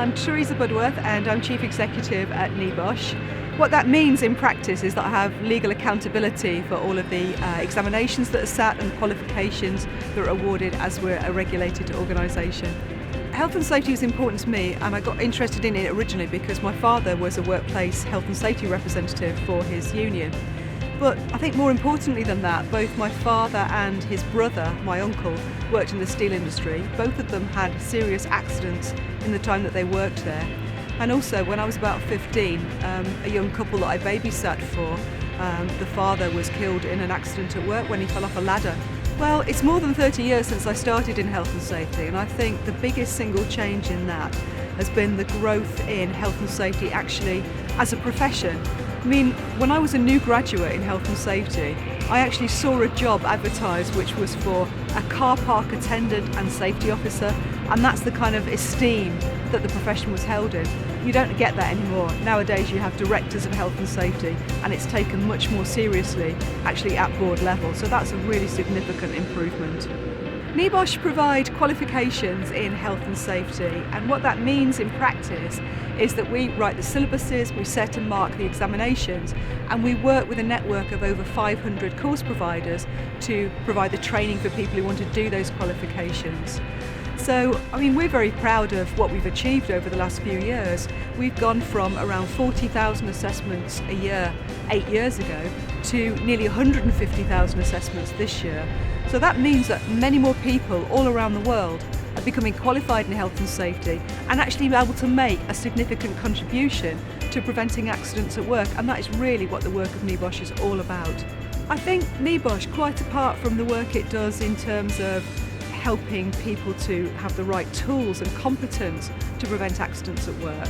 I'm Teresa Budworth and I'm Chief Executive at NEBOSH. What that means in practice is that I have legal accountability for all of the examinations that are sat and qualifications that are awarded as we're a regulated organisation. Health and safety was important to me, and I got interested in it originally because my father was a workplace health and safety representative for his union. But I think more importantly than that, both my father and his brother, my uncle, worked in the steel industry. Both of them had serious accidents in the time that they worked there. And also, when I was about 15, a young couple that I babysat for, the father was killed in an accident at work when he fell off a ladder. Well, it's more than 30 years since I started in health and safety, and I think the biggest single change in that has been the growth in health and safety actually as a profession. I mean, when I was a new graduate in health and safety, I actually saw a job advertised which was for a car park attendant and safety officer, and that's the kind of esteem that the profession was held in. You don't get that anymore. Nowadays you have directors of health and safety, and it's taken much more seriously actually at board level, so that's a really significant improvement. NEBOSH provide qualifications in health and safety, and what that means in practice is that we write the syllabuses, we set and mark the examinations, and we work with a network of over 500 course providers to provide the training for people who want to do those qualifications. So, I mean, we're very proud of what we've achieved over the last few years. We've gone from around 40,000 assessments a year 8 years ago to nearly 150,000 assessments this year. So that means that many more people all around the world are becoming qualified in health and safety and actually be able to make a significant contribution to preventing accidents at work, and that is really what the work of NEBOSH is all about. I think NEBOSH, quite apart from the work it does in terms of helping people to have the right tools and competence to prevent accidents at work,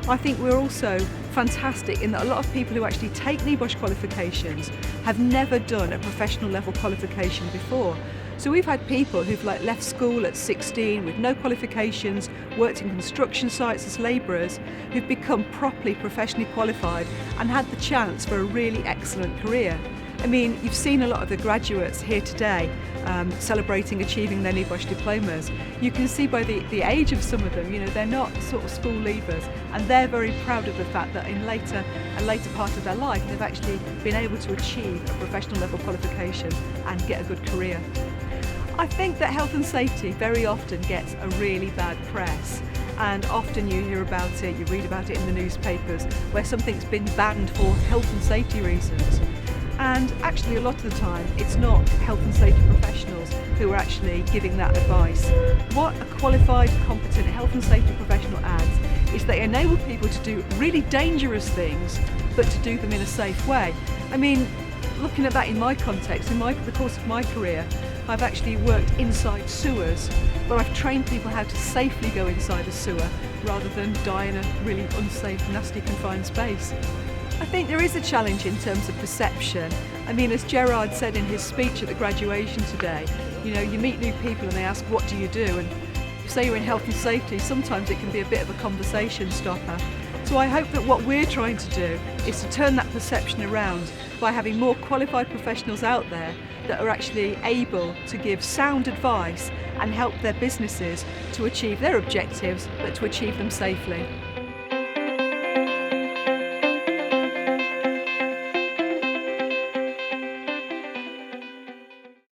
I think we're also fantastic in that a lot of people who actually take NEBOSH qualifications have never done a professional level qualification before. So we've had people who've left school at 16 with no qualifications, worked in construction sites as labourers, who've become properly professionally qualified and had the chance for a really excellent career. I mean, you've seen a lot of the graduates here today celebrating achieving their NEBOSH diplomas. You can see by the age of some of them, you know, they're not sort of school leavers, and they're very proud of the fact that in a later part of their life they've actually been able to achieve a professional level qualification and get a good career. I think that health and safety very often gets a really bad press, and often you hear about it, you read about it in the newspapers, where something's been banned for health and safety reasons. And actually a lot of the time it's not health and safety professionals who are actually giving that advice. What a qualified, competent health and safety professional adds is they enable people to do really dangerous things, but to do them in a safe way. I mean, looking at that in my context, in the course of my career, I've actually worked inside sewers, where I've trained people how to safely go inside a sewer rather than die in a really unsafe, nasty, confined space. I think there is a challenge in terms of perception. I mean, as Gerard said in his speech at the graduation today, you know, you meet new people and they ask, what do you do? And if you say you're in health and safety, sometimes it can be a bit of a conversation stopper. So I hope that what we're trying to do is to turn that perception around by having more qualified professionals out there that are actually able to give sound advice and help their businesses to achieve their objectives, but to achieve them safely.